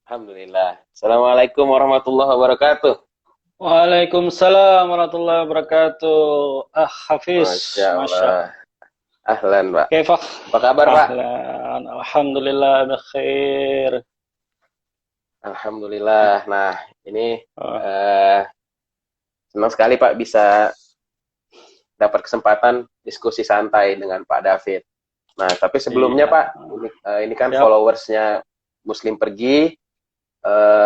Alhamdulillah. Assalamualaikum warahmatullahi wabarakatuh. Waalaikumsalam warahmatullahi wabarakatuh. Hafiz, Masya Masya. Allah. Ahlan, Pak. Kefak. Apa kabar, Pak? Ahlan. Alhamdulillah bikhair. Alhamdulillah. Nah, ini Oh, eh, senang sekali, Pak, bisa dapat kesempatan diskusi santai dengan Pak David. Nah, tapi sebelumnya, iya. Pak, ini kan Siap, followersnya Muslim Pergi.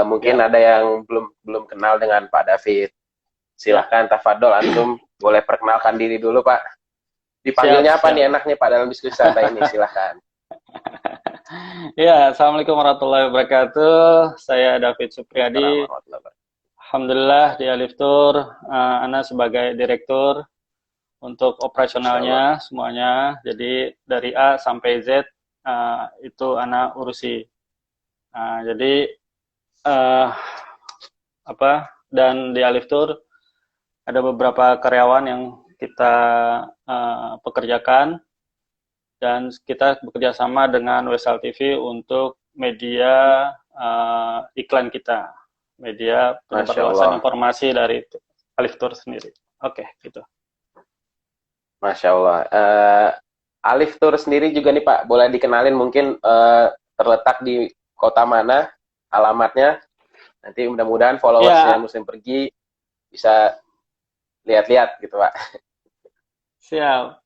Mungkin ya, ada yang belum belum kenal dengan Pak David. ya. Silahkan, tafadhol, antum boleh perkenalkan diri dulu, Pak. Siap, Dipanggilnya apa siap. nih enaknya, Pak, dalam diskusi santai ini? Silahkan. Ya, Assalamualaikum warahmatullahi wabarakatuh. Saya David Assalamualaikum Supriyadi. warahmatullahi wabarakatuh. Alhamdulillah di Aliftur, Ana sebagai direktur untuk Masya Allah. operasionalnya semuanya. Jadi dari A sampai Z itu Ana urusi. Jadi eh, apa dan di Alif Tour ada beberapa karyawan yang kita pekerjakan dan kita bekerja sama dengan Wesal TV untuk media iklan kita, media Masya penyebarluasan Allah. informasi dari Alif Tour sendiri. Oke, gitu. Masya Allah. Alif Tour sendiri juga nih, Pak, boleh dikenalin mungkin terletak di kota mana, alamatnya. Nanti mudah-mudahan followersnya Ya, Muslim Pergi bisa lihat-lihat gitu, Pak. siap.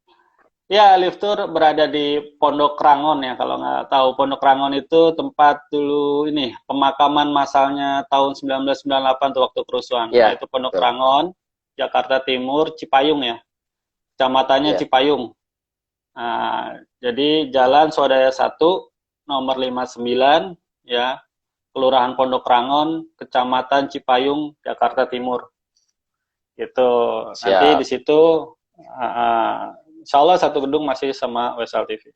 Ya, Alif Tour berada di Pondok Rangon ya. Kalau nggak tahu, Pondok Rangon itu tempat dulu ini pemakaman massalnya tahun 1998 tuh waktu kerusuhan. Nah, Iya, itu Pondok betul. Rangon, Jakarta Timur, Cipayung ya. Kecamatannya Iya. Cipayung. Nah, jadi Jalan Swadaya 1, nomor 59 ya, Kelurahan Pondok Rangon, Kecamatan Cipayung, Jakarta Timur. Gitu. Nanti di Siap. situ insya Allah satu gedung masih sama Wesal TV.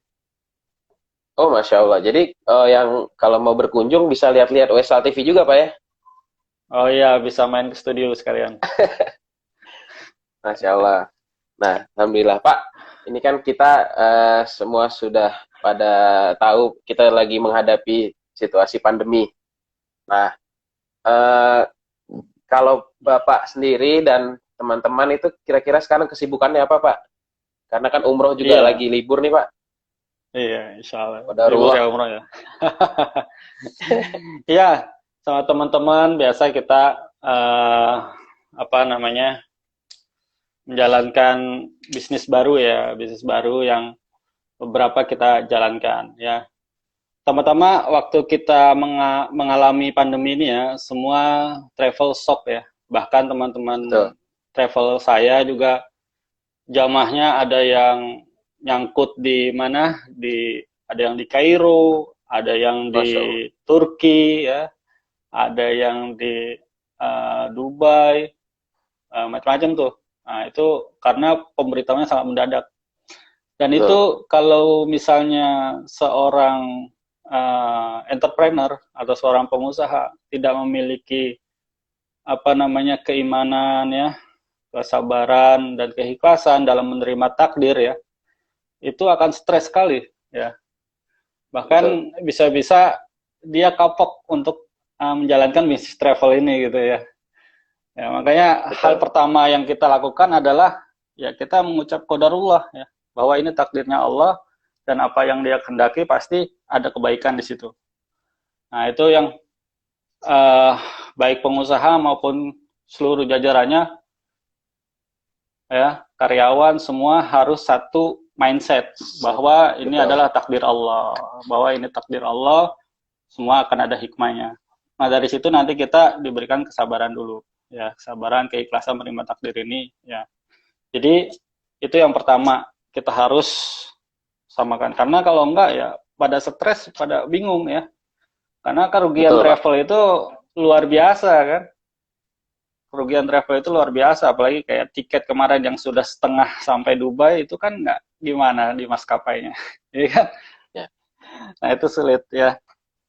Oh, Masya Allah. Jadi yang kalau mau berkunjung bisa lihat-lihat Wesal TV juga, Pak ya? Oh iya, bisa main ke studio sekalian. Masya Allah. Nah, Alhamdulillah, Pak. Ini kan kita semua sudah pada tahu kita lagi menghadapi situasi pandemi. Nah, eh, kalau Bapak sendiri dan teman-teman itu kira-kira sekarang kesibukannya apa, Pak? Karena kan umroh juga lagi Iya, libur nih, Pak. iya, insya Allah. Libur Qadarullah. ya umroh ya. Iya, sama teman-teman biasa kita apa namanya menjalankan bisnis baru ya, bisnis baru yang beberapa kita jalankan ya. Pertama-tama waktu kita mengalami pandemi ini ya, semua travel shock ya. Bahkan Betul. teman-teman travel saya juga jamaahnya ada yang nyangkut di mana, ada yang di Kairo, ada yang Masya Allah. di Turki ya, ada yang di Dubai, macam-macam tuh. Nah, itu karena pemberitahuannya sangat mendadak. Dan Betul. itu kalau misalnya seorang entrepreneur atau seorang pengusaha tidak memiliki apa namanya keimanan ya, kesabaran dan keikhlasan dalam menerima takdir ya, itu akan stres sekali ya. Betul. Bahkan bisa-bisa dia kapok untuk menjalankan bisnis travel ini gitu ya. Ya, makanya hal Betul. pertama yang kita lakukan adalah ya kita mengucap qadarullah ya, bahwa ini takdirnya Allah dan apa yang dia kehendaki pasti ada kebaikan di situ. Nah, itu yang eh, baik pengusaha maupun seluruh jajarannya ya, karyawan semua harus satu mindset bahwa ini Betul. adalah takdir Allah, bahwa ini takdir Allah, semua akan ada hikmahnya. Nah, dari situ nanti kita diberikan kesabaran dulu ya, kesabaran, keikhlasan menerima takdir ini ya. Jadi itu yang pertama kita harus samakan karena kalau enggak ya pada stres, pada bingung ya. Karena kerugian Betul, Pak. travel itu luar biasa kan. Kerugian travel itu luar biasa, apalagi kayak tiket kemarin yang sudah setengah sampai Dubai itu kan nggak gimana di maskapainya. Jadi kan, Ya. nah itu sulit ya.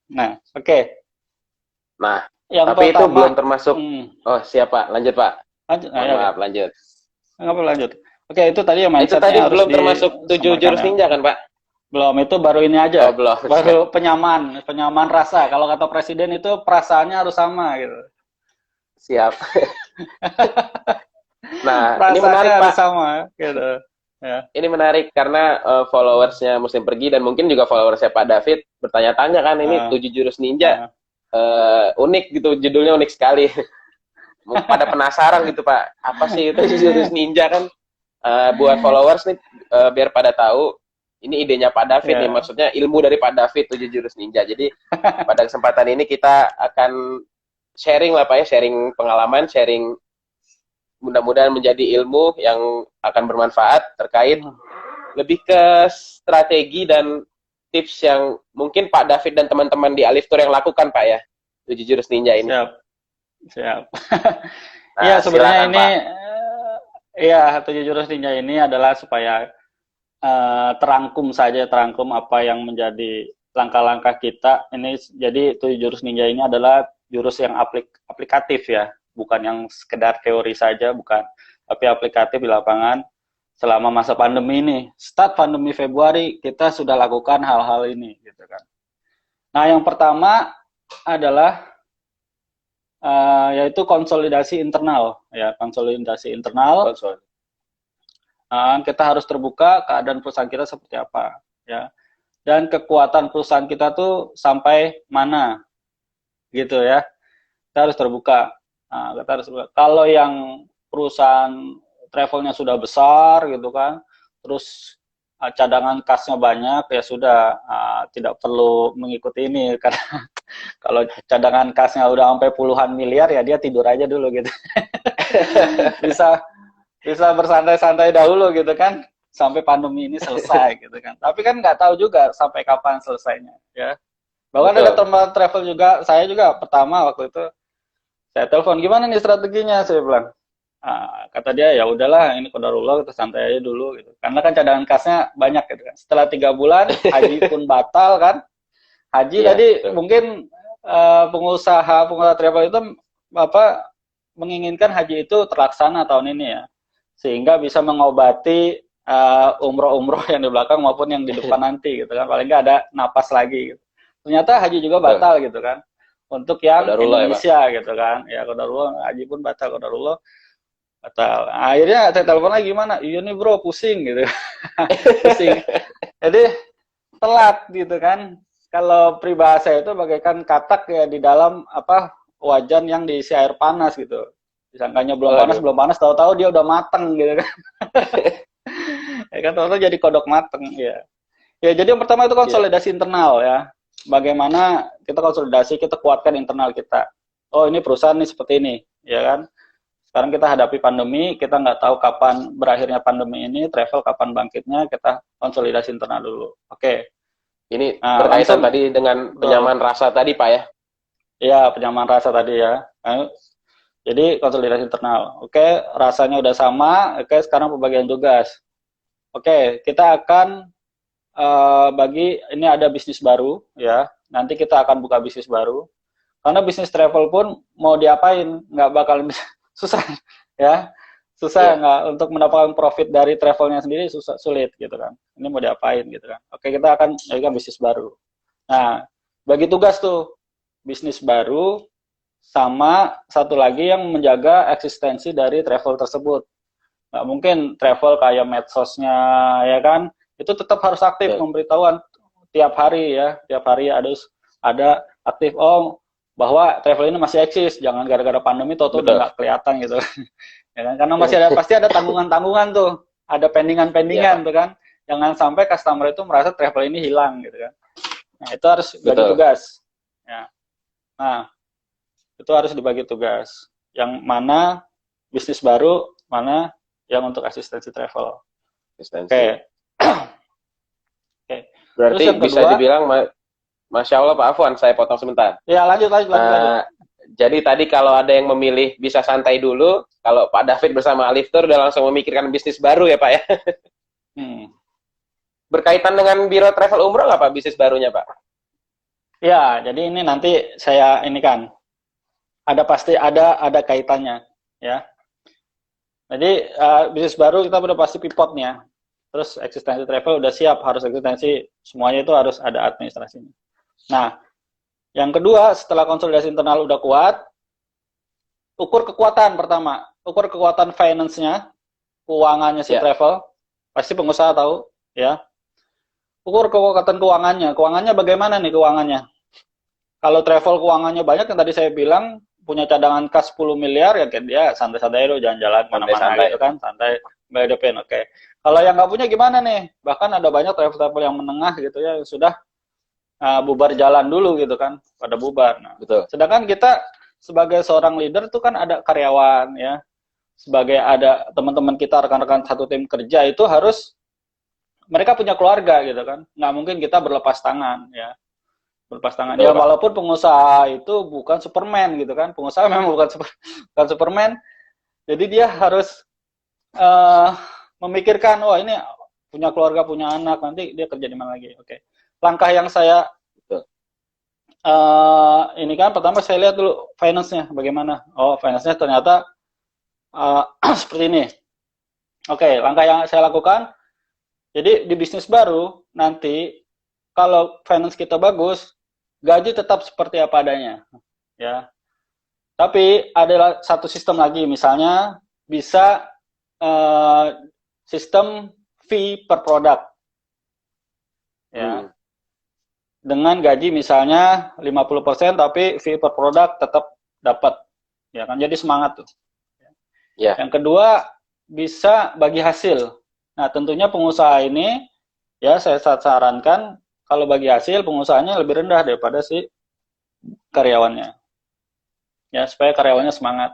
Nah, oke. Okay. Nah, Yang tapi itu belum pertama, termasuk. Oh, siapa? Lanjut, Pak. lanjut, Mohon ayo, maaf, lanjut. nggak perlu lanjut. Oke, itu tadi ya Itu tadi mindsetnya harus belum termasuk 7 jurus disamarkan ya. ninja kan, Pak? Belum, itu baru ini Oh, aja. belum. Baru penyaman rasa. Kalau kata presiden itu perasaannya harus sama gitu. Siap. Nah, ini Perasaannya menarik, harus Pak. sama gitu. Ya. Ini menarik karena followersnya Muslim Pergi dan mungkin juga followersnya Pak David bertanya-tanya kan ini Uh, 7 jurus ninja uh, unik gitu, judulnya unik sekali. Pada penasaran gitu Pak, apa sih itu 7 jurus ninja kan? Buat followers nih biar pada tahu ini idenya Pak David nih, ya. maksudnya ilmu dari Pak David 7 jurus ninja. Jadi pada kesempatan ini kita akan sharing lah Pak ya, sharing pengalaman, sharing mudah-mudahan menjadi ilmu yang akan bermanfaat terkait lebih ke strategi dan tips yang mungkin Pak David dan teman-teman di Alif Tour yang lakukan Pak ya, 7 jurus ninja ini. Siap, siap. Nah, Iya, sebenarnya silakan ini Pak. iya, 7 jurus ninja ini adalah supaya terangkum apa yang menjadi langkah-langkah kita. Ini jadi 7 jurus ninja ini adalah jurus yang aplikatif ya, bukan yang sekedar teori saja, bukan, tapi aplikatif di lapangan selama masa pandemi ini. Start pandemi Februari kita sudah lakukan hal-hal ini gitu kan. Nah, yang pertama adalah yaitu konsolidasi internal ya, konsolidasi internal. Konsol. Kita harus terbuka keadaan perusahaan kita seperti apa ya, dan kekuatan perusahaan kita tuh sampai mana gitu ya. Kita harus terbuka. Kita harus terbuka. Kalau yang perusahaan travelnya sudah besar gitu kan, terus cadangan kasnya banyak, ya sudah, tidak perlu mengikuti ini karena kalau cadangan kasnya udah sampai puluhan miliar ya dia tidur aja dulu gitu. bisa bisa bersantai-santai dahulu gitu kan sampai pandemi ini selesai gitu kan. Tapi kan nggak tahu juga sampai kapan selesainya ya. Bahkan ada Betul. teman travel juga, saya juga pertama waktu itu saya telepon, gimana nih strateginya, saya bilang. Kata dia ya udahlah, ini qadarullah, kita santai aja dulu gitu. Karena kan cadangan kasnya banyak gitu kan. Setelah 3 bulan haji pun batal kan. Haji Iya, tadi betul. mungkin pengusaha travel itu apa menginginkan haji itu terlaksana tahun ini ya, sehingga bisa mengobati umroh-umroh yang di belakang maupun yang di depan nanti gitu kan, paling nggak ada napas lagi gitu. Ternyata haji juga Betul. batal gitu kan untuk yang Qadarullah ya Pak. Indonesia gitu kan, ya qadarullah, haji pun batal, qadarullah batal. Akhirnya saya telepon lagi, gimana, iya nih bro pusing gitu. Pusing, jadi telat gitu kan. Kalau peribahasa itu bagaikan katak ya di dalam apa wajan yang diisi air panas gitu. Disangkanya Waduh. belum panas, tahu-tahu dia udah mateng gitu kan. Ya kan, tahu-tahu jadi kodok mateng ya. Ya, jadi yang pertama itu Iya. konsolidasi internal ya. Bagaimana kita konsolidasi, kita kuatkan internal kita. Oh, ini perusahaan nih seperti ini, ya kan. Sekarang kita hadapi pandemi, kita nggak tahu kapan berakhirnya pandemi ini, travel kapan bangkitnya, kita konsolidasi internal dulu. Oke. Ini Nah, berkaitan langsung tadi dengan betul. penyamaan rasa tadi Pak ya. Ya, penyamaan rasa tadi ya. Nah, jadi konsolidasi internal. Oke, rasanya udah sama. Oke, sekarang pembagian tugas. Oke, kita akan bagi, ini ada bisnis baru ya. Nanti kita akan buka bisnis baru. Karena bisnis travel pun mau diapain nggak bakal bisa, susah ya. Susah Iya. nggak untuk mendapatkan profit dari travelnya sendiri, susah, sulit gitu kan. Ini mau diapain gitu kan. Oke, kita akan jadikan bisnis baru. Nah, bagi tugas tuh bisnis baru sama satu lagi yang menjaga eksistensi dari travel tersebut. Nggak mungkin travel kayak medsosnya ya kan, itu tetap harus aktif Betul. memberitahuan tiap hari ya, tiap hari ada aktif, oh bahwa travel ini masih eksis, jangan gara-gara pandemi toto udah Betul. nggak kelihatan gitu. Ya kan, karena masih ada, Iya. pasti ada tanggungan-tanggungan tuh, ada Iya pendingan-pendingan Pak. tuh kan, jangan sampai customer itu merasa travel ini hilang gitu kan. Nah, itu harus bagi Betul. tugas ya. Nah, itu harus dibagi tugas, yang mana bisnis baru, mana yang untuk asistensi travel. Asistensi. Oke. Oke. Terus Berarti yang bisa kedua, dibilang Masya Allah Pak Afwan, saya potong sebentar. ya lanjut. Jadi tadi kalau ada yang memilih bisa santai dulu, kalau Pak David bersama Alif Tour udah langsung memikirkan bisnis baru ya Pak ya. Hmm. Berkaitan dengan Biro Travel Umroh nggak Pak bisnis barunya Pak? Ya, jadi ini nanti saya ini kan pasti ada kaitannya ya. Jadi bisnis baru kita udah pasti pivotnya. terus eksistensi travel udah siap, harus eksistensi, semuanya itu harus ada administrasinya. Nah, yang kedua, setelah konsolidasi internal udah kuat, ukur kekuatan pertama, ukur kekuatan finance-nya, keuangannya si travel, pasti pengusaha tahu, ya. Ukur kekuatan keuangannya bagaimana nih keuangannya? Kalau travel keuangannya banyak, yang tadi saya bilang, punya cadangan kas 10 miliar, ya kayak dia santai-santai dulu, jalan-jalan kemana-mana gitu kan, santai, ngadepin, oke. Kalau yang nggak punya gimana nih? Bahkan ada banyak travel-travel yang menengah gitu ya, yang sudah bubar jalan dulu gitu kan, pada bubar. Nah, betul. Sedangkan kita sebagai seorang leader tuh kan ada karyawan ya, sebagai ada teman-teman kita, rekan-rekan satu tim kerja itu harus mereka punya keluarga gitu kan, nggak mungkin kita berlepas tangan ya. Berlepas tangan. Betul, ya walaupun pengusaha itu bukan Superman gitu kan. Pengusaha memang bukan Superman. Jadi dia harus memikirkan, oh ini punya keluarga, punya anak, nanti dia kerja di mana lagi. Oke. Langkah yang saya ini kan pertama saya lihat dulu finance-nya bagaimana. Oh, finance-nya ternyata seperti ini. Oke, langkah yang saya lakukan, jadi di bisnis baru nanti kalau finance kita bagus, gaji tetap seperti apa adanya, ya. Tapi ada satu sistem lagi, misalnya bisa sistem fee per produk, ya. Dengan gaji misalnya 50%, tapi fee per produk tetap dapat, ya kan? Jadi semangat tuh. Ya. Yang kedua bisa bagi hasil. Nah, tentunya pengusaha ini, ya saya sarankan. Kalau bagi hasil, pengusahanya lebih rendah daripada si karyawannya. Ya, supaya karyawannya semangat.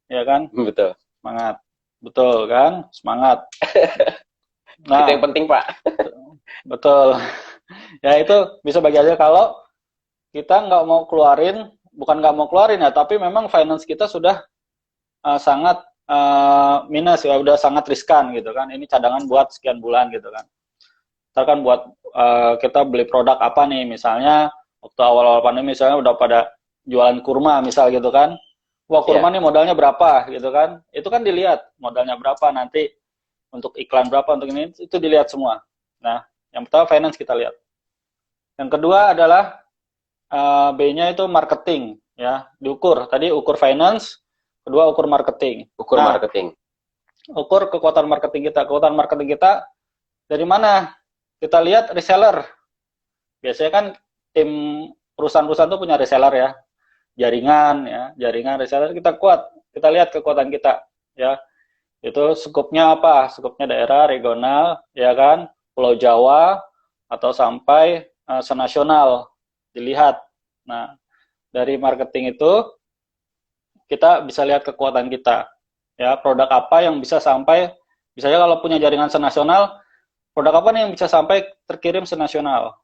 Ya kan? Betul. Semangat. Betul kan? Semangat. Nah, itu yang penting, Pak. Betul. Ya, itu bisa bagi hasil kalau kita nggak mau keluarin, bukan nggak mau keluarin ya, tapi memang finance kita sudah sangat minus ya, udah sangat riskan gitu kan. Ini cadangan buat sekian bulan gitu kan. Kan buat kita beli produk apa nih, misalnya waktu awal-awal pandemi misalnya udah pada jualan kurma misal gitu kan, wah kurma nih modalnya berapa gitu kan, itu kan dilihat modalnya berapa, nanti untuk iklan berapa, untuk ini itu dilihat semua. Nah, yang pertama finance kita lihat, yang kedua adalah B-nya itu marketing ya, diukur tadi, ukur finance, kedua ukur marketing. Marketing, ukur kekuatan marketing kita dari mana? Kita lihat reseller. Biasanya kan tim perusahaan-perusahaan itu punya reseller ya. Jaringan reseller kita kuat. Kita lihat kekuatan kita ya. Itu skupnya apa? Skupnya daerah, regional, ya kan? Pulau Jawa atau sampai senasional dilihat. Nah, dari marketing itu kita bisa lihat kekuatan kita. Ya, produk apa yang bisa sampai, misalnya kalau punya jaringan senasional, produk apa nih yang bisa sampai terkirim senasional?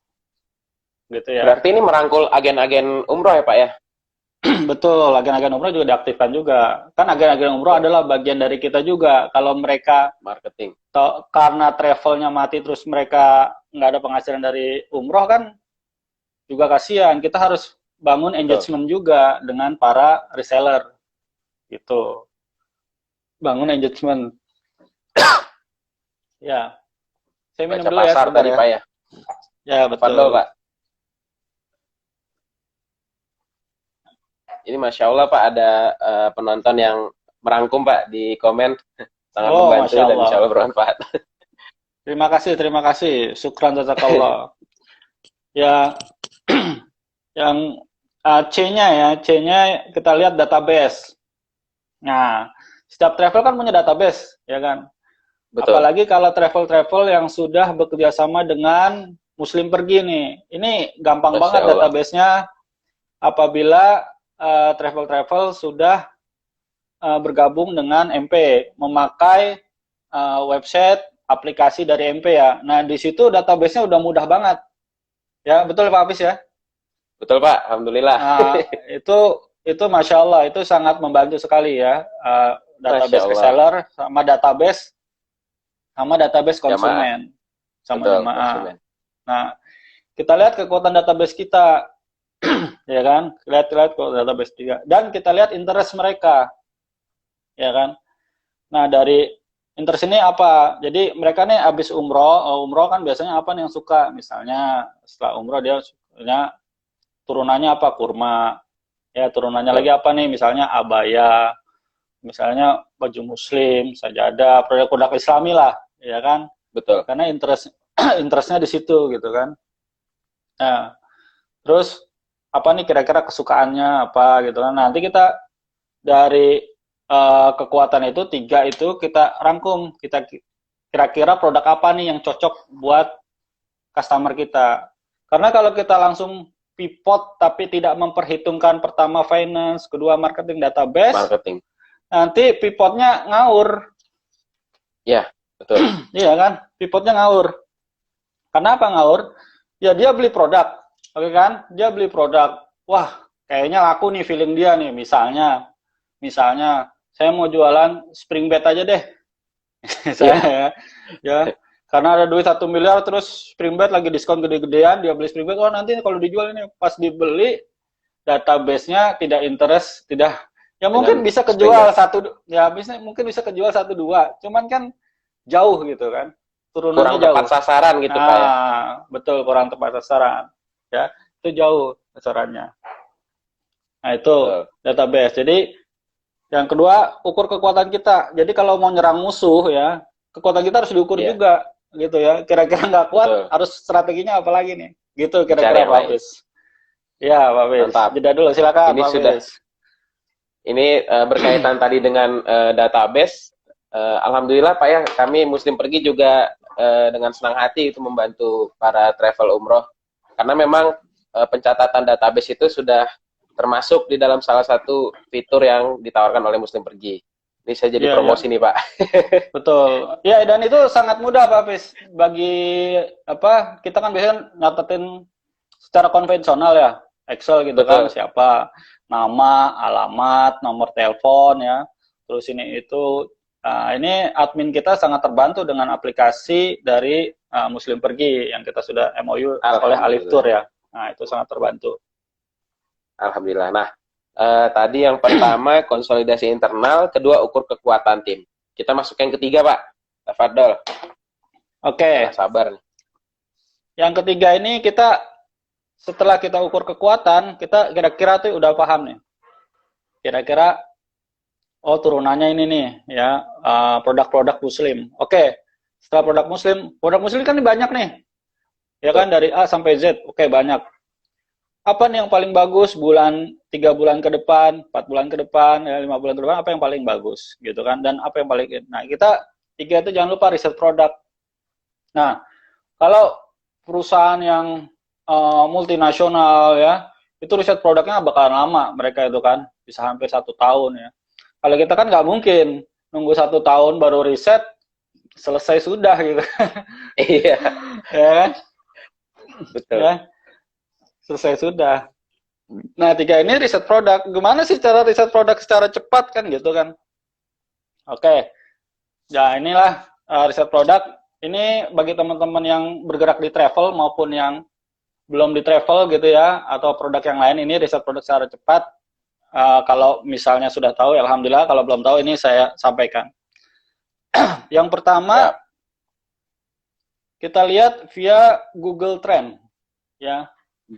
Gitu ya. Berarti ini merangkul agen-agen umroh ya, Pak ya? Betul, agen-agen umroh juga diaktifkan juga. Kan agen-agen umroh adalah bagian dari kita juga. Kalau mereka marketing, karena travelnya mati terus mereka nggak ada penghasilan dari umroh kan juga kasihan. Kita harus bangun engagement juga dengan para reseller. Gitu. Bangun engagement. Ya. Saya minum dulu ya, tadi Pak ya. Ya, betul. Dulu, Pak. Ini Masya Allah Pak, ada penonton yang merangkum Pak di komen. Sangat membantu dan Insya Allah bermanfaat. Terima kasih. Syukran jazakallah. Ya, yang C-nya ya, C-nya kita lihat database. Nah, setiap travel kan punya database, ya kan? Betul. Apalagi kalau travel-travel yang sudah bekerja sama dengan Muslim Pergi nih. Ini gampang banget database-nya apabila travel-travel sudah bergabung dengan MP, memakai website, aplikasi dari MP ya. Nah, di situ database-nya udah mudah banget. Ya, betul Pak Hafiz ya? Betul Pak, Alhamdulillah. Nah, itu Masya Allah, itu sangat membantu sekali ya. Database reseller sama database konsumen, sama jamaah. Nah, kita lihat kekuatan database kita, ya kan? Lihat kekuatan database juga, dan kita lihat interest mereka, ya kan? Nah, dari Interest ini apa? Jadi mereka nih habis umroh kan biasanya apa nih yang suka? Misalnya setelah umroh dia sukanya turunannya apa? Kurma. Ya, turunannya lagi Betul. apa nih? Misalnya abaya, misalnya baju muslim, sajadah, produk-produk Islami lah, ya kan? Betul. Karena interestnya di situ gitu kan. Nah, terus apa nih kira-kira kesukaannya apa gitu kan? Nanti kita dari kekuatan itu tiga itu kita rangkum, kita kira-kira produk apa nih yang cocok buat customer kita. Karena kalau kita langsung pivot tapi tidak memperhitungkan pertama finance, kedua marketing database, Marketing. nanti pivotnya ngawur. Ya, betul. Iya kan? Pivotnya ngawur. Kenapa ngawur? Ya dia beli produk, oke kan? Dia beli produk. Wah, kayaknya laku nih feeling dia nih. Misalnya saya mau jualan spring bed aja deh. Saya ya. Karena ada duit 1 miliar terus spring bed lagi diskon gede-gedean, dia beli spring bed. Oh, nanti kalau dijual ini pas dibeli database-nya tidak interest, tidak ya mungkin Dengan bisa spring kejual bed. satu ya mungkin bisa kejual satu dua. Cuman kan jauh gitu kan. Kurang Turunannya tepat jauh. sasaran gitu Pak ya. Nah, betul kurang tepat sasaran. Ya, itu jauh sasarannya. Nah, itu Betul. database. Jadi yang kedua, ukur kekuatan kita. Jadi kalau mau nyerang musuh ya, kekuatan kita harus diukur Iya, juga gitu ya. Kira-kira nggak kuat, betul. harus strateginya apa lagi nih? Gitu Cari kira-kira yang Pak lain. Fis. Ya, Pak Fis. Mantap. Jeda dulu silakan Ini Pak sudah Fis. ini berkaitan tadi dengan database. Alhamdulillah Pak ya, kami Muslim Pergi juga dengan senang hati itu membantu para travel umroh. Karena memang pencatatan database itu sudah termasuk di dalam salah satu fitur yang ditawarkan oleh Muslim Pergi. Ini saya jadi Iya, iya. promosi nih Pak. Betul. Ya, dan itu sangat mudah Pak Fis. Bagi apa? Kita kan biasanya nyatetin secara konvensional ya. Excel gitu kan, Betul. siapa, nama, alamat, nomor telepon ya. Terus itu ini admin kita sangat terbantu dengan aplikasi dari Muslim Pergi yang kita sudah MOU oleh Alif Tour Alhamdulillah. ya. Nah, itu sangat terbantu. Alhamdulillah. Nah, tadi yang pertama konsolidasi internal, kedua ukur kekuatan tim. Kita masuk yang ketiga Pak. Tafadol. Oke. Sabar nih. Yang ketiga ini kita setelah kita ukur kekuatan, kita kira-kira tuh udah paham nih. Kira-kira oh turunannya ini nih ya, produk-produk muslim. Oke. Setelah produk muslim kan ini banyak nih. Ya kan dari A sampai Z. Oke, banyak. Apa nih yang paling bagus 3 bulan ke depan, 4 bulan ke depan, ya 5 bulan ke depan apa yang paling bagus gitu kan, dan apa yang paling, nah kita tiga itu jangan lupa riset produk. Nah, kalau perusahaan yang multinasional ya, itu riset produknya bakalan lama, mereka itu kan bisa hampir 1 tahun ya. Kalau kita kan nggak mungkin nunggu 1 tahun baru riset selesai sudah gitu. Iya, Ya kan? betul. Ya, selesai sudah. Nah, tiga ini riset produk. Gimana sih cara riset produk secara cepat kan gitu kan? Oke. Ya, inilah riset produk. Ini bagi teman-teman yang bergerak di travel maupun yang belum di travel gitu ya, atau produk yang lain, ini riset produk secara cepat. Kalau misalnya sudah tahu, alhamdulillah. Kalau belum tahu, ini saya sampaikan. Yang pertama, kita lihat via Google Trend, ya.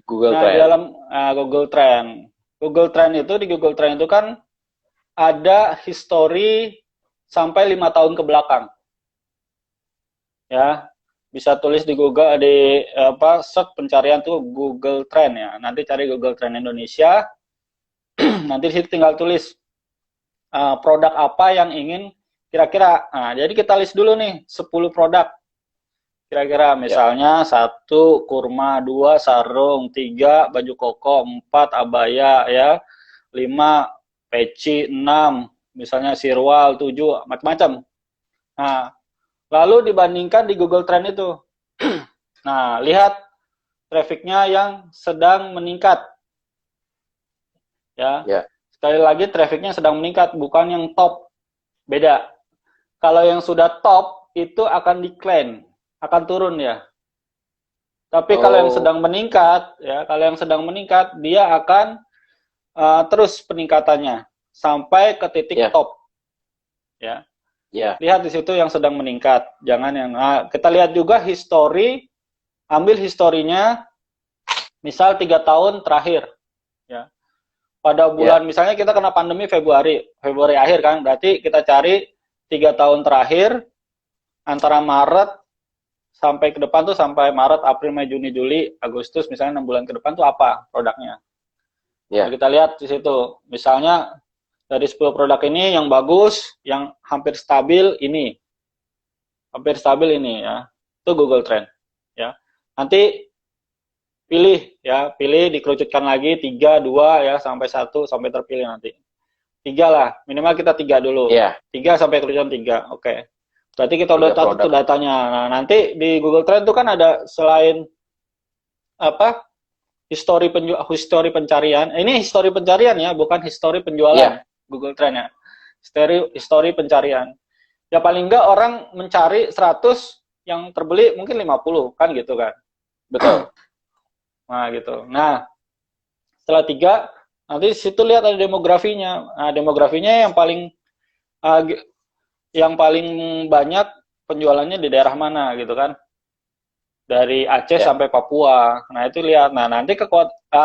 Google Nah, Trend. di dalam Google Trend itu, di Google Trend itu kan ada history sampai 5 tahun ke belakang. Ya, bisa tulis di Google, di search pencarian tuh Google Trend ya. Nanti cari Google Trend Indonesia. Nanti di situ tinggal tulis produk apa yang ingin kira-kira. Nah, jadi kita list dulu nih 10 produk. Kira-kira misalnya 1 kurma, 2 sarung, 3 baju koko, 4 abaya ya, 5 peci, 6 misalnya sirwal, 7 macam-macam. Nah, lalu dibandingkan di Google Trend itu. Nah, lihat trafficnya yang sedang meningkat. Ya. Sekali lagi trafficnya sedang meningkat, bukan yang top. Beda. Kalau yang sudah top itu akan decline, akan turun ya. Tapi kalau yang sedang meningkat, ya, kalau yang sedang meningkat, dia akan terus peningkatannya sampai ke titik top. Ya. Ya. Lihat di situ yang sedang meningkat. Jangan yang kita lihat juga history, ambil historinya misal 3 tahun terakhir ya. Pada bulan misalnya kita kena pandemi Februari akhir kan, berarti kita cari 3 tahun terakhir antara Maret sampai ke depan tuh, sampai Maret, April, Mei, Juni, Juli, Agustus, misalnya 6 bulan ke depan tuh apa produknya. Nah, kita lihat di situ. Misalnya dari 10 produk ini yang bagus, yang hampir stabil ini. Hampir stabil ini ya. Itu Google Trend ya. Nanti pilih dikerucutkan lagi 3, 2 ya sampai 1 sampai terpilih nanti. 3 lah, minimal kita 3 dulu. 3 sampai kerucutan 3. Oke. Berarti kita udah tahu tuh datanya. Nah, nanti di Google Trend itu kan ada selain apa? Histori pencarian. Ini histori pencarian ya, bukan histori penjualan. Google Trend ya. Histori pencarian. Ya paling enggak orang mencari 100, yang terbeli mungkin 50, kan gitu kan. Betul. Nah, gitu. Nah, setelah 3, nanti situ lihat ada demografinya. Nah, demografinya yang paling banyak penjualannya di daerah mana gitu kan, dari Aceh sampai Papua. Nah itu lihat. Nah nanti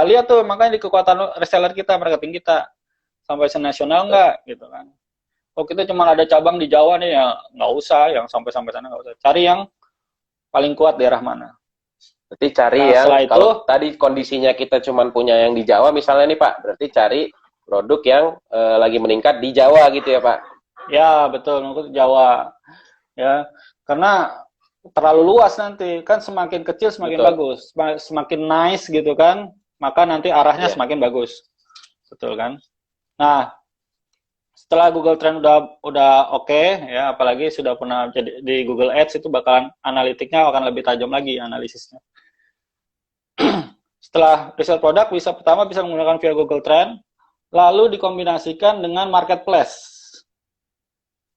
lihat tuh, makanya di kekuatan reseller kita, marketing kita sampai senasional enggak gitu kan. Oh kita cuma ada cabang di Jawa nih, ya nggak usah yang sampai sana, nggak usah. Cari yang paling kuat daerah mana. Berarti cari kalau tadi kondisinya kita cuma punya yang di Jawa misalnya nih Pak, berarti cari produk yang lagi meningkat di Jawa gitu ya Pak. Ya betul, untuk Jawa ya, karena terlalu luas nanti kan, semakin kecil semakin bagus, semakin nice gitu kan, maka nanti arahnya semakin bagus, betul kan. Nah setelah Google Trend udah oke ya, apalagi sudah pernah jadi di Google Ads, itu bakalan analitiknya akan lebih tajam lagi analisisnya. Setelah riset produk, pertama bisa menggunakan via Google Trend, lalu dikombinasikan dengan marketplace.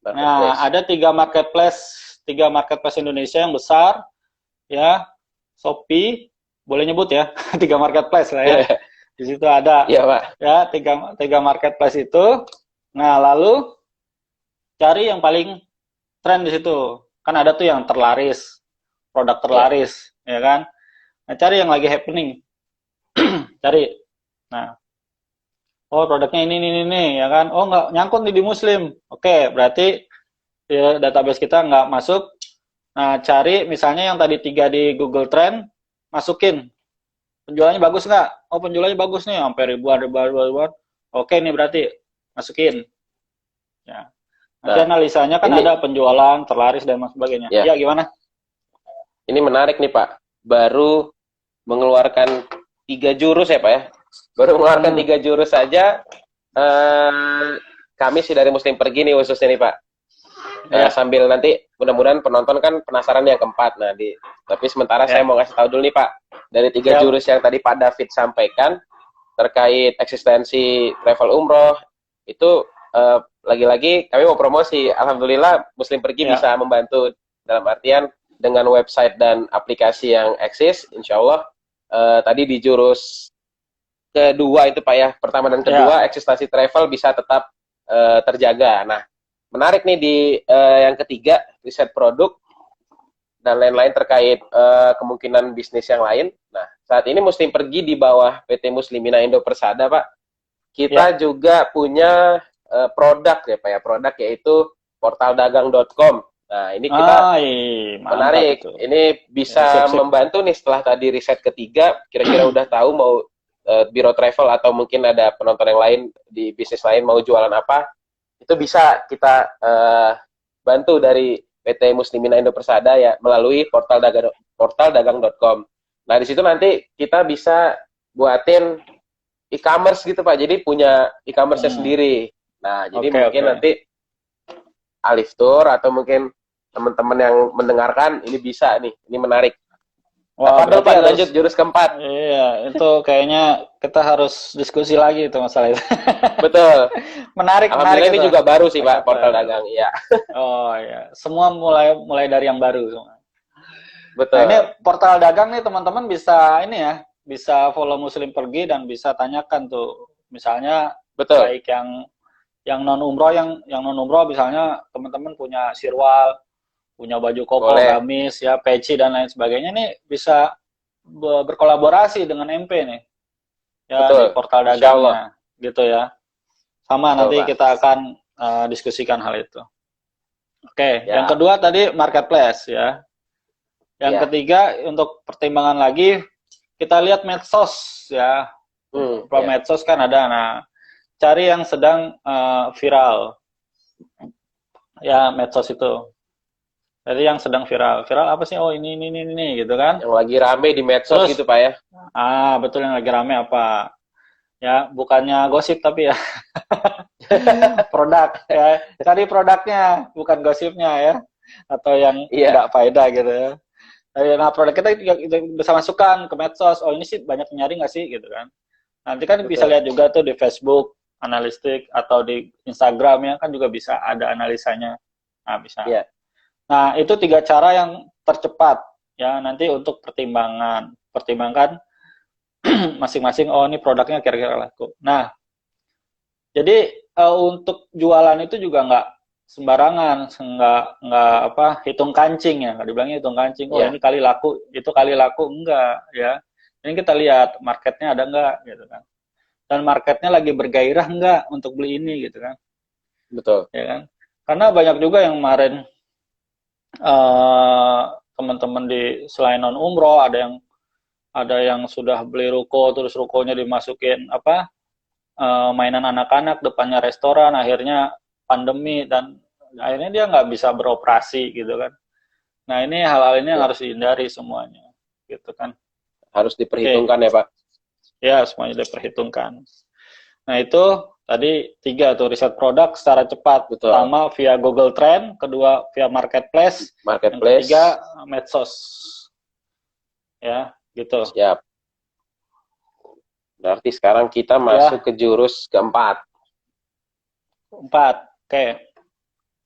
Nah, ada 3 marketplace Indonesia yang besar, ya, Shopee, boleh nyebut ya, 3 marketplace lah ya. Di situ ada, ya, 3 marketplace itu. Nah, lalu cari yang paling tren di situ. Kan ada tuh yang terlaris, produk terlaris, ya kan. Nah, cari yang lagi happening, cari. Nah, oh produknya ini ya kan, oh nggak nyangkut nih di Muslim, oke berarti ya, database kita nggak masuk. Nah cari misalnya yang tadi 3 di Google Trend, masukin penjualannya bagus nggak, oh penjualannya bagus nih sampai ribuan, oke nih berarti masukin ya. Nanti analisanya kan ada penjualan, terlaris dan sebagainya ya. Gimana ini menarik nih Pak, baru mengeluarkan 3 jurus ya Pak ya. Baru mengeluarkan 3 jurus saja, kami sih dari Muslim Pergi nih khususnya nih Pak. Sambil nanti mudah-mudahan penonton kan penasaran yang keempat. Nah, tapi sementara saya mau ngasih tahu dulu nih Pak, dari 3 jurus yang tadi Pak David sampaikan terkait eksistensi travel umroh, itu lagi-lagi kami mau promosi. Alhamdulillah Muslim Pergi bisa membantu dalam artian dengan website dan aplikasi yang eksis. Insya Allah tadi di jurus kedua itu Pak ya, pertama dan kedua eksistensi travel bisa tetap terjaga. Nah, menarik nih di yang ketiga, riset produk dan lain-lain terkait kemungkinan bisnis yang lain. Nah, saat ini Muslim Pergi di bawah PT Muslimina Indo Persada Pak, kita juga punya produk ya Pak ya, produk yaitu portaldagang.com. Nah, ini kita menarik. Itu. Ini bisa membantu nih setelah tadi riset ketiga, kira-kira udah tahu mau biro travel atau mungkin ada penonton yang lain di bisnis lain mau jualan apa, itu bisa kita bantu dari PT Muslimina Indo Persada ya melalui portaldagang.com. Nah, di situ nanti kita bisa buatin e-commerce gitu Pak. Jadi punya e-commerce-nya sendiri. Nah, jadi mungkin nanti Alif Tour atau mungkin teman-teman yang mendengarkan ini bisa nih. Ini menarik. Wah, Pak, lanjut jurus keempat. Iya, itu kayaknya kita harus diskusi lagi itu masalah itu. Betul. menarik. Alhamdulillah ini juga baru sih Pak, portal dagang. Iya. Oh iya, semua mulai dari yang baru semua. Betul. Nah, ini portal dagang nih teman-teman bisa ini ya, bisa follow Muslim Pergi dan bisa tanyakan tuh, misalnya baik yang Yang non umroh, yang non umroh misalnya teman-teman punya sirwal, punya baju koko, Boleh. gamis, ya, peci dan lain sebagainya nih bisa berkolaborasi dengan MP nih, ya, di Betul. portal Insya Allah. dagangnya, gitu ya. Sama Betul, nanti Pak. kita akan diskusikan hal itu. Oke, yang Ya. kedua tadi marketplace ya. Yang Ya. ketiga untuk pertimbangan lagi kita lihat medsos ya. Ya. Medsos kan ada. Nah, cari yang sedang viral ya medsos itu. Jadi yang sedang viral. Viral apa sih? Oh ini gitu kan. Yang lagi rame di medsos Terus gitu, Pak ya. betul yang lagi rame apa? Ya, bukannya gosip tapi ya produk ya. Cari produknya, bukan gosipnya ya. Atau yang Iya. nggak faedah gitu ya. Nah, produk kita bisa masukkan ke medsos. Oh, ini sih banyak nyari nggak sih gitu kan. Nanti kan bisa Betul. lihat juga tuh di Facebook, analistik, atau di Instagram ya kan juga bisa ada analisanya. Nah, bisa. Iya. Nah, itu 3 cara yang tercepat ya nanti untuk pertimbangkan masing-masing, oh ini produknya kira-kira laku. Nah, jadi untuk jualan itu juga nggak sembarangan, nggak apa hitung kancing ya, nggak dibilangnya hitung kancing. Oh Iya. ini kali laku, itu kali laku enggak ya. Ini kita lihat marketnya ada enggak gitu kan. Dan marketnya lagi bergairah enggak untuk beli ini gitu kan. Betul. Ya kan. Karena banyak juga yang kemarin eh, teman-teman di selain non umroh ada yang sudah beli ruko terus rukonya dimasukin apa mainan anak-anak depannya restoran, akhirnya pandemi dan akhirnya dia nggak bisa beroperasi gitu kan. Nah ini hal-hal ini yang Ya. harus dihindari semuanya gitu kan. Harus Oke, diperhitungkan ya, Pak. ya semuanya diperhitungkan. Nah itu tadi 3 tuh riset produk secara cepat. Betul. Pertama via Google Trend, kedua via marketplace, yang Marketplace. ketiga medsos. Ya, gitu. Siap. Berarti sekarang kita masuk Ya, ke jurus keempat. 4. Oke.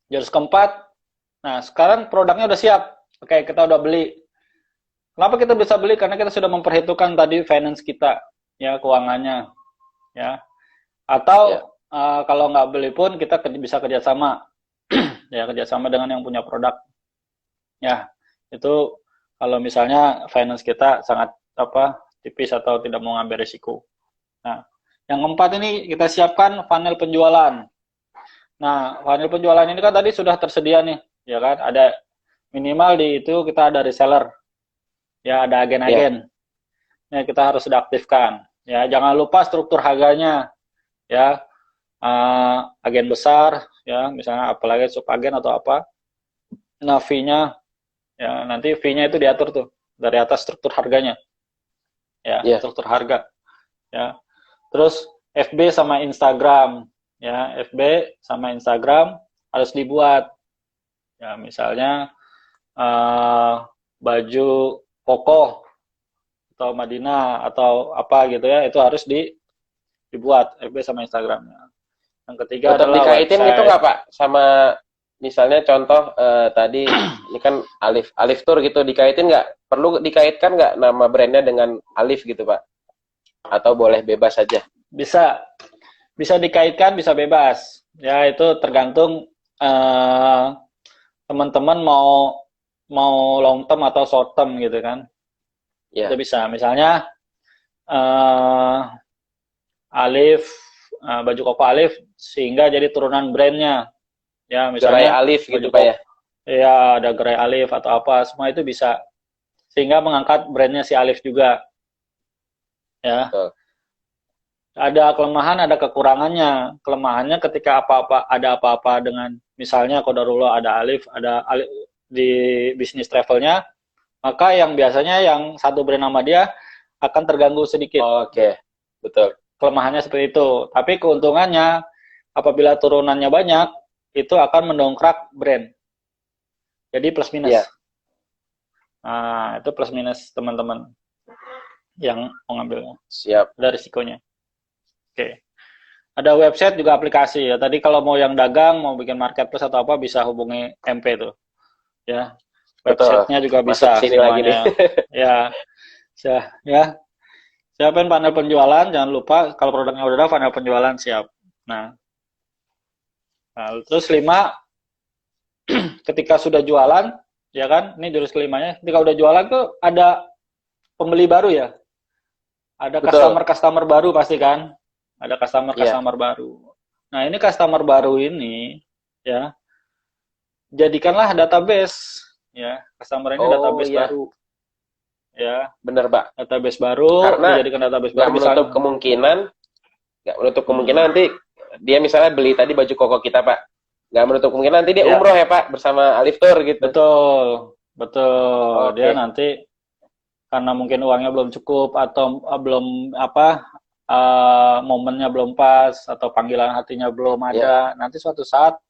Jurus keempat. Nah, sekarang produknya udah siap. Oke, kita udah beli. Kenapa kita bisa beli? Karena kita sudah memperhitungkan tadi finance kita, ya, keuangannya, ya. Atau Ya. kalau nggak beli pun kita bisa kerjasama, ya, kerjasama dengan yang punya produk. Ya, itu kalau misalnya finance kita sangat tipis atau tidak mau ngambil risiko. Nah, yang keempat ini kita siapkan funnel penjualan. Nah, funnel penjualan ini kan tadi sudah tersedia nih, ya kan? Ada minimal di itu kita ada reseller, ya ada agen-agen. Ya, kita harus sudah aktifkan. Ya, jangan lupa struktur harganya, ya. Agen besar, ya, misalnya apalagi subagen atau apa. Nah, fee-nya, ya nanti fee-nya itu diatur tuh dari atas struktur harganya, ya, Ya. struktur harga, ya. Terus FB sama Instagram, ya, FB sama Instagram harus dibuat. Ya, misalnya baju kokoh atau Madinah atau apa gitu ya, itu harus dibuat FB sama Instagramnya. Yang ketiga Tetap adalah dikaitin gitu website. nggak, Pak? Sama misalnya contoh tadi ini kan Alif Tour gitu, dikaitin nggak? Perlu dikaitkan nggak nama brandnya dengan Alif gitu, Pak? Atau boleh bebas saja? Bisa dikaitkan, bisa bebas. Ya, itu tergantung teman-teman mau long term atau short term gitu kan. Itu Ya. bisa. Misalnya Alif, baju koko Alif sehingga jadi turunan brandnya. Ya, Gerai misalnya Alif baju gitu, Pak koko, ya? ya ada gerai Alif atau apa, semua itu bisa. Sehingga mengangkat brandnya si Alif juga. Ya, Betul. ada kelemahan, ada kekurangannya. Kelemahannya ketika ada apa-apa dengan misalnya qadarullah ada Alif di bisnis travelnya, maka yang biasanya yang satu brand nama dia akan terganggu sedikit. Oke, betul. Kelemahannya seperti itu. Tapi keuntungannya apabila turunannya banyak, itu akan mendongkrak brand. Jadi plus minus. Iya. Nah, itu plus minus teman-teman yang mau ngambilnya. Siap. Ada risikonya. Oke. Ada website juga aplikasi ya. Tadi kalau mau yang dagang, mau bikin marketplace atau apa bisa hubungi MP tuh. Ya. Betul. Websitenya juga Masuk bisa sini lagi nih. Ya. Ya. Siapin panel penjualan, jangan lupa kalau produknya udah ada panel penjualan siap. Nah, Nah, terus 5, ketika sudah jualan, ya kan, ini jurus kelimanya, ketika udah jualan tuh ada pembeli baru ya, ada Betul. customer baru pasti kan, ada Iya. customer baru. Nah ini customer baru ini, ya, jadikanlah database, ya, customer ini Oh database iya, baru, ya, bener Pak. database baru, Karena dijadikan database nggak baru menutup misalnya. kemungkinan, nggak menutup kemungkinan Hmm, nanti dia misalnya beli tadi baju koko kita Pak, nggak menutup kemungkinan nanti dia ya, umroh ya Pak bersama Alif Tour gitu. betul, betul. Dia Oke. nanti karena mungkin uangnya belum cukup atau belum apa, momennya belum pas atau panggilan hatinya belum Ya, ada, nanti suatu saat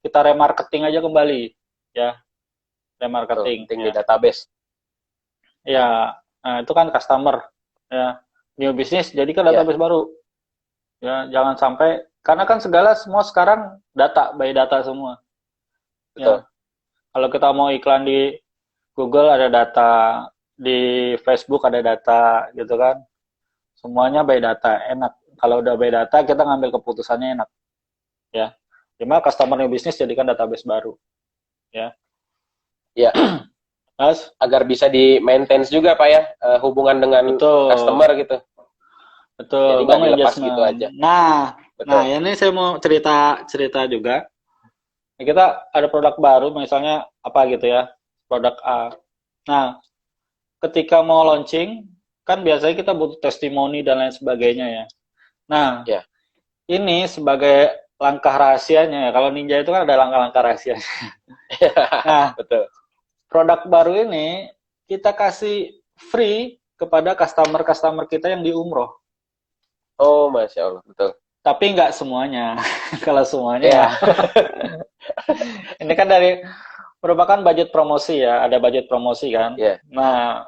kita remarketing aja kembali, ya, betul. remarketing, Penting di ya, database. ya. Nah, itu kan customer, ya, new business jadi kan Ya, database baru, ya, jangan sampai karena kan segala semua sekarang data by data semua, betul. ya. Kalau kita mau iklan di Google ada data, di Facebook ada data, gitu kan. Semuanya by data, enak. Kalau udah by data, kita ngambil keputusannya enak, ya. Cuma customer new business jadikan database baru, ya. Ya, Mas, agar bisa di maintenance juga Pak ya, hubungan dengan betul, customer gitu. Jadi betul, nggak bangun dilepas gitu engagement. aja. Nah, Betul. ini saya mau cerita cerita juga. Kita ada produk baru, misalnya apa gitu ya, produk A. Nah, ketika mau launching, kan biasanya kita butuh testimoni dan lain sebagainya ya. Nah, Ya, ini sebagai langkah rahasianya ya. Kalau Ninja itu kan ada langkah-langkah rahasia. Nah, betul. produk baru ini kita kasih free kepada customer-customer kita yang di umroh. Oh, Masya Allah, betul. Tapi nggak semuanya. Kalau semuanya ya, Ya, ini kan dari merupakan budget promosi ya, ada budget promosi kan. ya, Nah,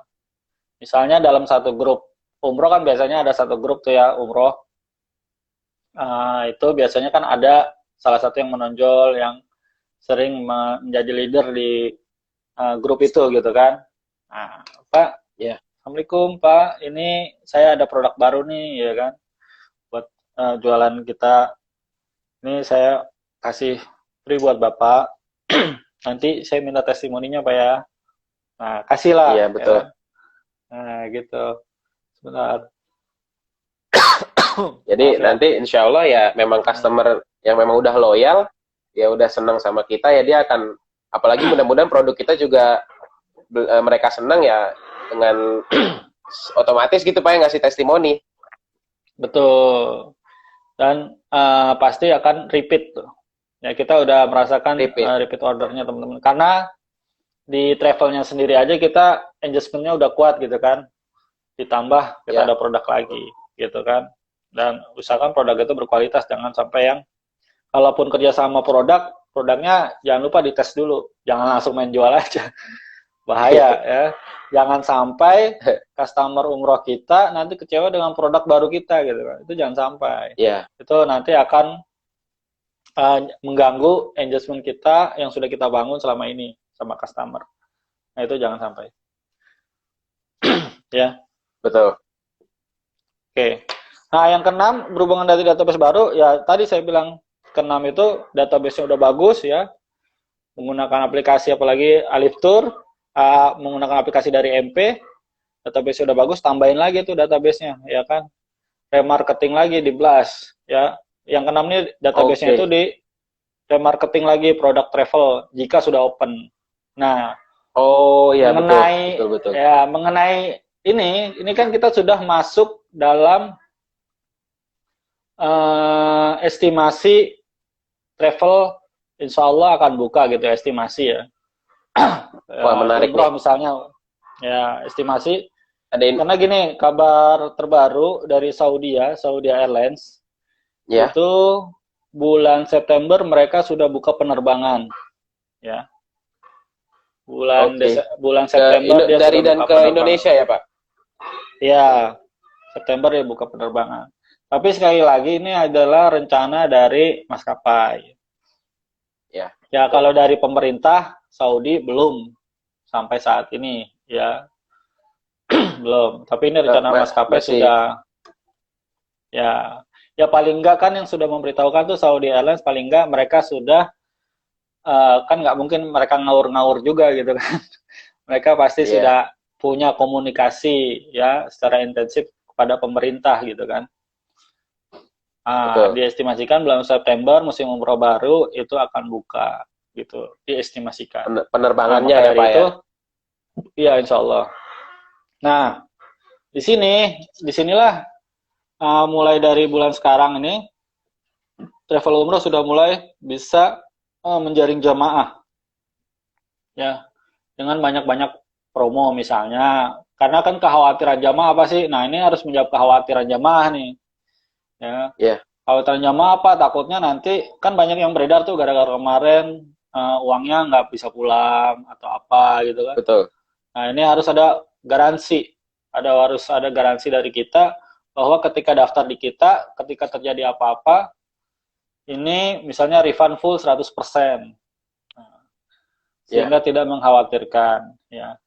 misalnya dalam satu grup umroh kan biasanya ada satu grup tuh ya umroh. Itu biasanya kan ada salah satu yang menonjol yang sering menjadi leader di grup itu gitu kan. Nah, Pak, ya. Assalamualaikum Pak, ini saya ada produk baru nih ya kan, buat jualan kita. Ini saya kasih free buat Bapak. Nanti saya minta testimoninya Pak ya. Nah, Iya, kasihlah ya betul. kan. Nah, gitu. Sebentar. Jadi Maaf ya. nanti insya Allah ya memang Hmm. customer yang memang udah loyal, ya udah senang sama kita ya dia akan, apalagi mudah-mudahan produk kita juga mereka senang ya dengan otomatis gitu Pak yang ngasih testimoni. Betul. Dan pasti akan repeat tuh. Ya, kita udah merasakan Repeat. repeat ordernya teman-teman. Karena di travelnya sendiri aja kita engagementnya udah kuat gitu kan. Ditambah kita Ya, ada produk lagi gitu kan. Dan usahakan produk itu berkualitas, jangan sampai yang kalaupun kerja sama produk, produknya jangan lupa dites dulu. Jangan langsung main jual aja. Bahaya ya. Jangan sampai customer umroh kita nanti kecewa dengan produk baru kita gitu kan. Itu jangan sampai. ya, Itu nanti akan mengganggu engagement kita yang sudah kita bangun selama ini sama customer. Nah, itu jangan sampai. Ya. betul. Oke. Nah, yang keenam berhubungan dari database baru, ya tadi saya bilang keenam itu database-nya udah bagus ya, menggunakan aplikasi apalagi Alif Tour, menggunakan aplikasi dari MP, database-nya udah bagus, tambahin lagi tuh database-nya, ya kan? Remarketing lagi di Blast, ya. Yang keenam ini database-nya itu Oke. di remarketing lagi produk travel jika sudah open. Nah, Oh ya, betul, mengenai betul, betul. mengenai ini kan kita sudah masuk dalam estimasi travel, insya Allah akan buka gitu estimasi ya. Wah, menarik nih. Umroh misalnya, ya estimasi. Ada Karena gini, kabar terbaru dari Saudi ya, Saudi Airlines, ya. itu bulan September mereka sudah buka penerbangan, ya. Oke. Bulan September dia Dari sudah dan buka ke penerbangan. Indonesia ya, Pak? Ya, September dia buka penerbangan. Tapi sekali lagi ini adalah rencana dari maskapai. Ya, Ya, betul. kalau dari pemerintah Saudi belum sampai saat ini, ya belum. Tapi ini rencana maskapai Masih sudah, ya. ya paling enggak kan yang sudah memberitahukan tuh Saudi Airlines, paling enggak mereka sudah kan nggak mungkin mereka ngawur-ngawur juga gitu kan. Mereka pasti Iya, sudah punya komunikasi ya secara intensif kepada pemerintah gitu kan. betul. Diestimasikan bulan September musim umroh baru itu akan buka gitu, diestimasikan. Penerbangannya Maka ya dari Pak itu, ya. iya insya Allah. Nah, disinilah mulai dari bulan sekarang ini, travel umroh sudah mulai bisa menjaring jamaah ya dengan banyak-banyak promo misalnya. Karena kan kekhawatiran jamaah apa sih? Nah ini harus menjawab kekhawatiran jamaah nih. Ya, Iya, kekhawatiran jamaah apa? Takutnya nanti kan banyak yang beredar tuh gara-gara kemarin uangnya nggak bisa pulang atau apa gitu kan. betul. Nah ini harus ada garansi, harus ada garansi dari kita bahwa ketika daftar di kita, ketika terjadi apa-apa, ini misalnya refund full 100%. Nah, Iya, sehingga tidak mengkhawatirkan ya.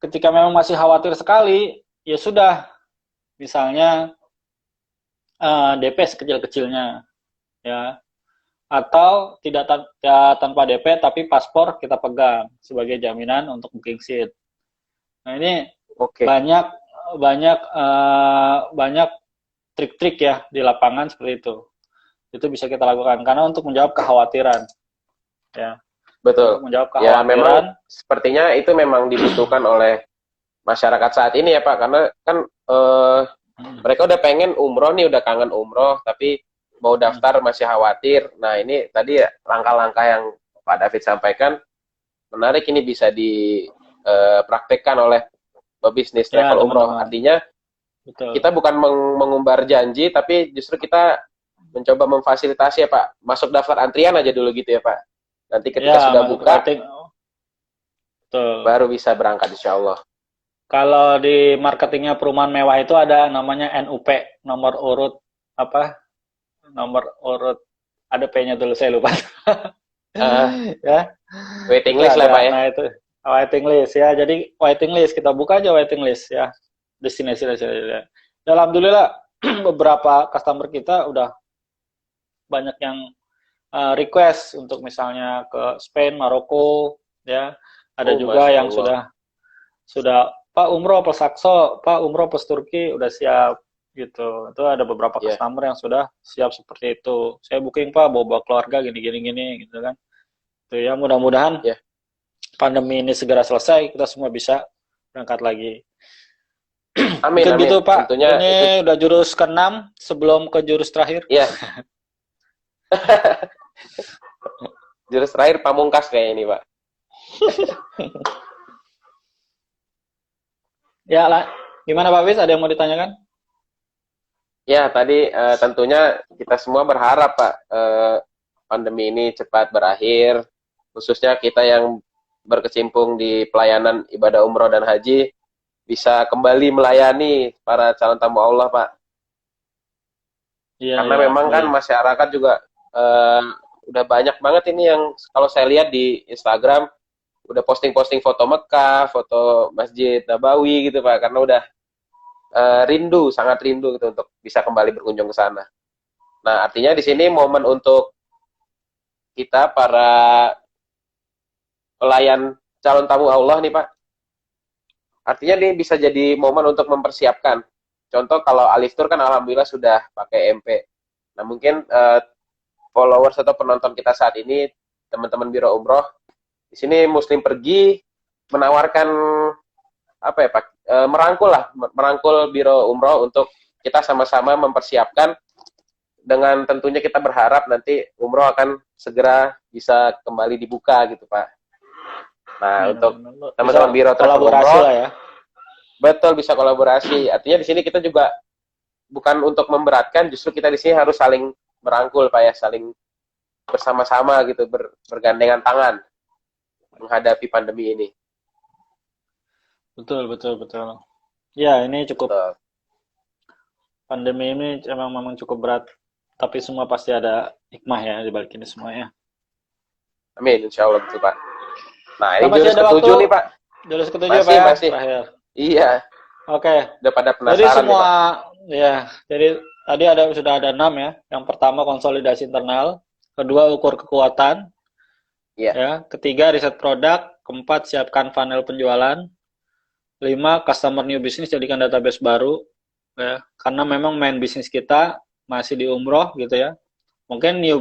Ketika memang masih khawatir sekali, ya sudah, misalnya DP sekecil-kecilnya ya, atau tidak ya, tanpa DP tapi paspor kita pegang sebagai jaminan untuk booking seat. Nah ini oke. banyak banyak banyak trik-trik ya di lapangan seperti itu. Itu bisa kita lakukan karena untuk menjawab kekhawatiran ya, untuk Betul. menjawab Ya memang kekhawatiran. sepertinya itu memang dibutuhkan oleh masyarakat saat ini ya Pak, karena kan mereka udah pengen umroh nih, udah kangen umroh, tapi mau daftar masih khawatir. Nah ini tadi ya langkah-langkah yang Pak David sampaikan menarik, ini bisa dipraktekkan oleh pebisnis Ya travel umroh. teman-teman, Artinya betul. kita bukan mengumbar janji, tapi justru kita mencoba memfasilitasi ya Pak. Masuk daftar antrian aja dulu gitu ya Pak. Nanti ketika Ya sudah masuk buka, rating, betul. baru bisa berangkat insya Allah. Kalau di marketingnya perumahan mewah itu ada namanya NUP, nomor urut apa? Nomor urut, ada P-nya dulu saya lupa. Uh, Ya, Waiting itu list lah Pak ada. ya. Nah, itu waiting list ya. Jadi waiting list kita buka aja waiting list ya. Destinasi. Ya, alhamdulillah beberapa customer kita udah banyak yang request untuk misalnya ke Spain, Maroko ya. Ada Oh, juga Masya yang Allah. sudah Pak umroh plus Sakso, Pak umroh plus Turki udah siap gitu. Itu ada beberapa Ya, customer yang sudah siap seperti itu. Saya booking Pak, bawa keluarga gini gitu kan. Itu ya, mudah-mudahan ya. pandemi ini segera selesai, kita semua bisa berangkat lagi. Amin, Mungkin amin. gitu Pak. Tentunya itu, Ini udah jurus ke-6 sebelum ke jurus terakhir. ya. Jurus terakhir pamungkas kayak ini Pak. Ya lah. Gimana Pak Wis? Ada yang mau ditanyakan? Ya, tadi tentunya kita semua berharap Pak, pandemi ini cepat berakhir, khususnya kita yang berkecimpung di pelayanan ibadah umroh dan haji, bisa kembali melayani para calon tamu Allah Pak. Iya, Karena ya, memang kan baik. masyarakat juga udah banyak banget ini yang kalau saya lihat di Instagram, udah posting-posting foto Mekah, foto Masjid Nabawi gitu Pak, karena udah rindu, sangat rindu gitu untuk bisa kembali berkunjung ke sana. Nah, artinya di sini momen untuk kita para pelayan calon tamu Allah nih Pak. Artinya ini bisa jadi momen untuk mempersiapkan. Contoh kalau Alif Tour kan alhamdulillah sudah pakai MP. Nah, mungkin followers atau penonton kita saat ini, teman-teman Biro Umroh, di sini Muslim Pergi menawarkan apa ya Pak? Merangkul Biro Umroh untuk kita sama-sama mempersiapkan, dengan tentunya kita berharap nanti umroh akan segera bisa kembali dibuka gitu Pak. Nah, Amin, untuk amin. teman-teman Bisa Biro Travel kolaborasi Umroh, lah ya. betul bisa kolaborasi. Artinya di sini kita juga bukan untuk memberatkan, justru kita di sini harus saling merangkul Pak ya, saling bersama-sama gitu, bergandengan tangan menghadapi pandemi ini. Betul. Ya, ini cukup, Betul. pandemi ini memang cukup berat, tapi semua pasti ada hikmah ya di balik ini semua ya. Amin, insya Allah betul Pak. Nah, Kita ini masih jurus ada waktu, ketujuh nih Pak. jurus ketujuh Pak Masih, ya, masih. terakhir. Iya, Oke, udah pada jadi penasaran nih semua Pak. ya, jadi tadi sudah ada 6 ya. Yang pertama konsolidasi internal, kedua ukur kekuatan, Iya, ya, ketiga riset produk, keempat siapkan funnel penjualan, lima customer new business jadikan database baru, ya, karena memang main bisnis kita masih di umroh gitu ya. Mungkin iya,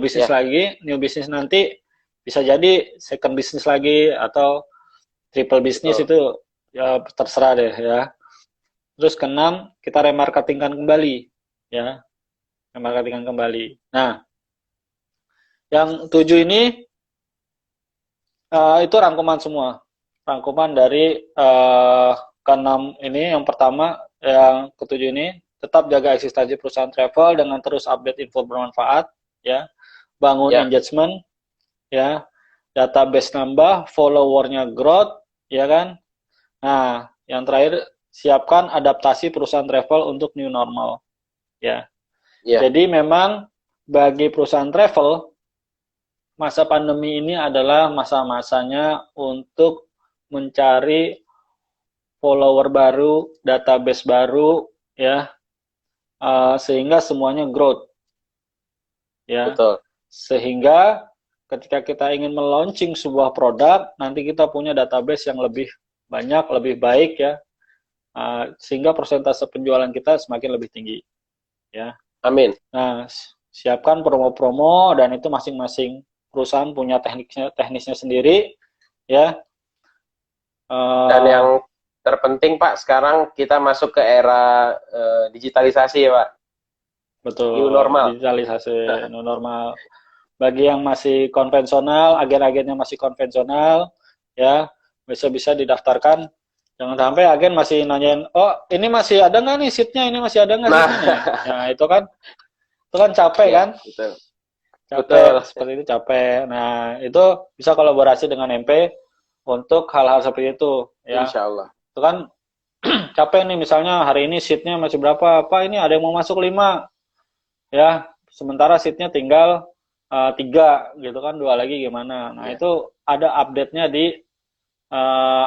new business nanti bisa jadi second business lagi atau triple business betul. itu ya terserah deh ya. Terus keenam kita remarketingkan kembali ya, remarketingkan kembali. Nah, yang tujuh ini itu rangkuman semua. Rangkuman dari keenam ini, yang pertama, yang ketujuh ini, tetap jaga eksistensi perusahaan travel dengan terus update info bermanfaat, ya, bangun Ya, engagement, ya, database nambah, followernya growth, ya kan. Nah, yang terakhir, siapkan adaptasi perusahaan travel untuk new normal, ya. ya, Jadi memang bagi perusahaan travel, masa pandemi ini adalah masa-masanya untuk mencari follower baru, database baru, ya, sehingga semuanya growth, ya, betul. sehingga ketika kita ingin melaunching sebuah produk, nanti kita punya database yang lebih banyak, lebih baik, ya, sehingga persentase penjualan kita semakin lebih tinggi, ya. Amin. Nah, siapkan promo-promo dan itu masing-masing perusahaan punya teknisnya sendiri, ya. Dan yang Uh, terpenting Pak, sekarang kita masuk ke era digitalisasi ya Pak, new Betul, normal. digitalisasi new normal. Bagi yang masih konvensional, agen-agennya masih konvensional, ya bisa-bisa didaftarkan. Jangan sampai agen masih nanyain, oh ini masih ada nggak nih seatnya, ini masih ada nggak Nah, seatnya nih. Nah itu kan capek ya kan, betul, capek betul. seperti itu capek. Nah itu bisa kolaborasi dengan MP untuk hal-hal seperti itu, ya. Insya Allah. Itu kan capek nih misalnya hari ini seatnya masih berapa, apa ini ada yang mau masuk 5, ya sementara seatnya tinggal 3 gitu kan, 2 lagi gimana. Nah Ya, itu ada update-nya di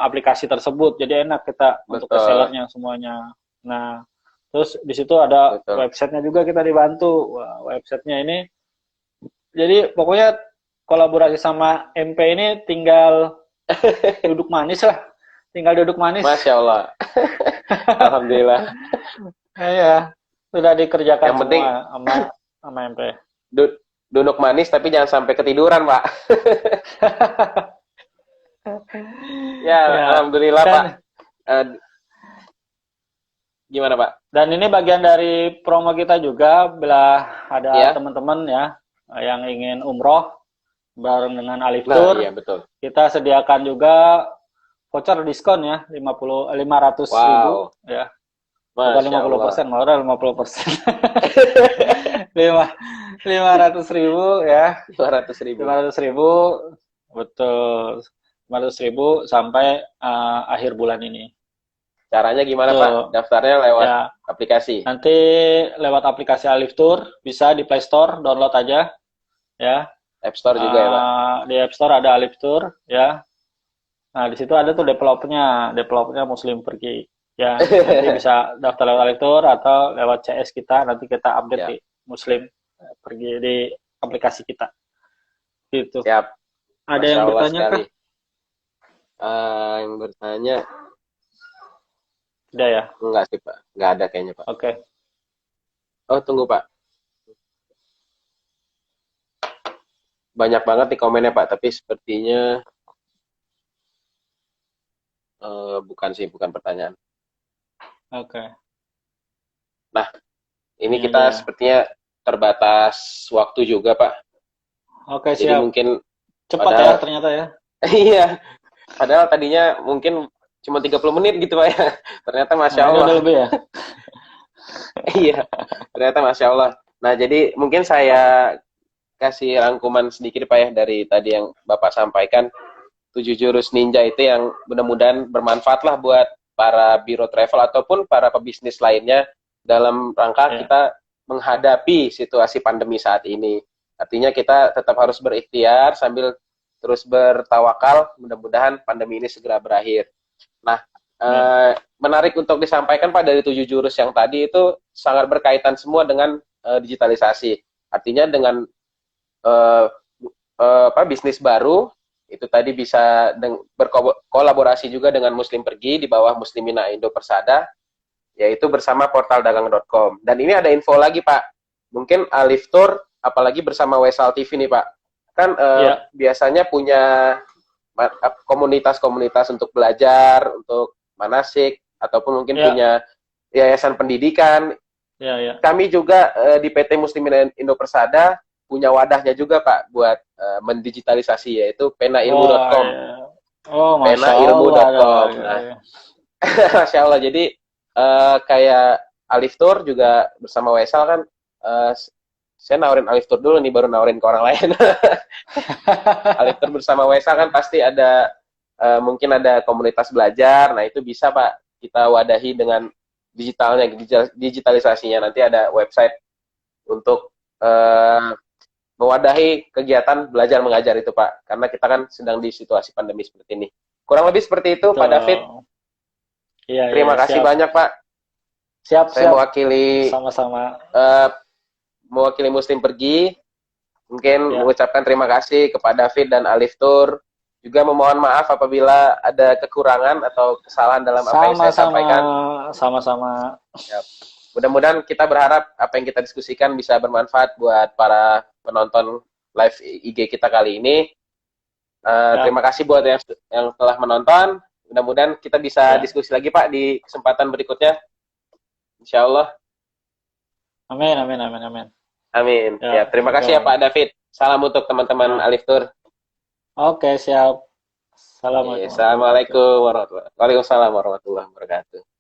aplikasi tersebut, jadi enak kita untuk ke betul, sellernya semuanya. Nah terus di situ ada betul. websitenya juga, kita dibantu. Wah, websitenya ini jadi pokoknya kolaborasi sama MP ini tinggal duduk manis lah, tinggal duduk manis. Masya Allah. Alhamdulillah. Ya sudah dikerjakan Yang penting semua sama MP. duduk manis tapi jangan sampai ketiduran Pak. Ya, Ya, Alhamdulillah Pak. dan Eh, gimana Pak? dan ini bagian dari promo kita juga, bila ada Ya, teman-teman ya yang ingin umroh bareng dengan Alif nah Tour, iya betul. kita sediakan juga voucher diskon ya, 500.000 Wow, ya, bukan Masya 50%, Allah. malah 50%. 500.000 ya, 500.000. 500.000 betul, 500.000 sampai akhir bulan ini. Caranya gimana Pak? Tuh Daftarnya lewat ya, aplikasi. nanti lewat aplikasi Alif Tour bisa di Play Store, download aja ya. App Store juga ya Pak? Di App Store ada Alif Tour ya. Nah, di situ ada tuh developnya Muslim Pergi. Ya, nanti bisa daftar lewat Alif Tour atau lewat CS kita, nanti kita update di Ya, Muslim Pergi di aplikasi kita. Gitu. siap. Ada Masya yang Allah bertanya sekali. kah? Yang bertanya, Tidak ya. enggak sih Pak. Enggak ada kayaknya Pak. Oke. Oh, tunggu Pak. Banyak banget nih komennya Pak, tapi sepertinya bukan sih, bukan pertanyaan. Oke. Nah, ini Iya, kita iya. sepertinya terbatas waktu juga Pak. Oke, Jadi siap. mungkin Cepat ya padahal, ternyata ya. iya, padahal tadinya mungkin cuma 30 menit gitu Pak ya. Ternyata Masya Nah, ini Allah. udah lebih ya. Iya, ternyata Masya Allah. Nah, jadi mungkin saya kasih rangkuman sedikit Pak ya dari tadi yang Bapak sampaikan. 7 jurus ninja itu yang mudah-mudahan bermanfaat lah buat para biro travel ataupun para pebisnis lainnya dalam rangka Ya. kita menghadapi situasi pandemi saat ini. Artinya kita tetap harus berikhtiar sambil terus bertawakal, mudah-mudahan pandemi ini segera berakhir. Nah, menarik untuk disampaikan Pak dari 7 jurus yang tadi itu sangat berkaitan semua dengan digitalisasi. Artinya dengan uh, bisnis baru itu tadi bisa berkolaborasi juga dengan Muslim Pergi di bawah Muslimina Indo Persada, yaitu bersama portal dagang.com. Dan ini ada info lagi Pak, mungkin Alif Tour apalagi bersama Wesal TV nih Pak, kan biasanya punya komunitas-komunitas untuk belajar, untuk manasik, ataupun mungkin punya yayasan pendidikan. Kami juga di PT Muslimin Indo Persada punya wadahnya juga Pak buat mendigitalisasi, yaitu penailmu.com. Penailmu.com. Nah, Masya Allah. Jadi kayak Alif Tour juga bersama Wesal kan, saya nawarin Alif Tour dulu nih, baru nawarin ke orang lain. Alif Tour bersama Wesal kan pasti ada mungkin ada komunitas belajar. Nah itu bisa Pak kita wadahi dengan digitalnya, digitalisasinya. Nanti ada website untuk mewadahi kegiatan belajar mengajar itu Pak, karena kita kan sedang di situasi pandemi seperti ini. Kurang lebih seperti itu. Betul. Pak David. Terima kasih banyak Pak. Saya mewakili sama-sama. Mewakili Muslim Pergi, mungkin mengucapkan terima kasih kepada David dan Alif Tour. Juga memohon maaf apabila ada kekurangan atau kesalahan dalam apa yang saya sampaikan. Sama-sama. Mudah-mudahan kita berharap apa yang kita diskusikan bisa bermanfaat buat para penonton live IG kita kali ini. Terima kasih buat yang telah menonton. Mudah-mudahan kita bisa diskusi lagi Pak di kesempatan berikutnya. Insya Allah. Amin. Amin. Terima kasih ya Pak David. Salam untuk teman-teman Alif Tour. Oke, siap. Assalamualaikum warahmatullahi wabarakatuh. Waalaikumsalam warahmatullahi wabarakatuh.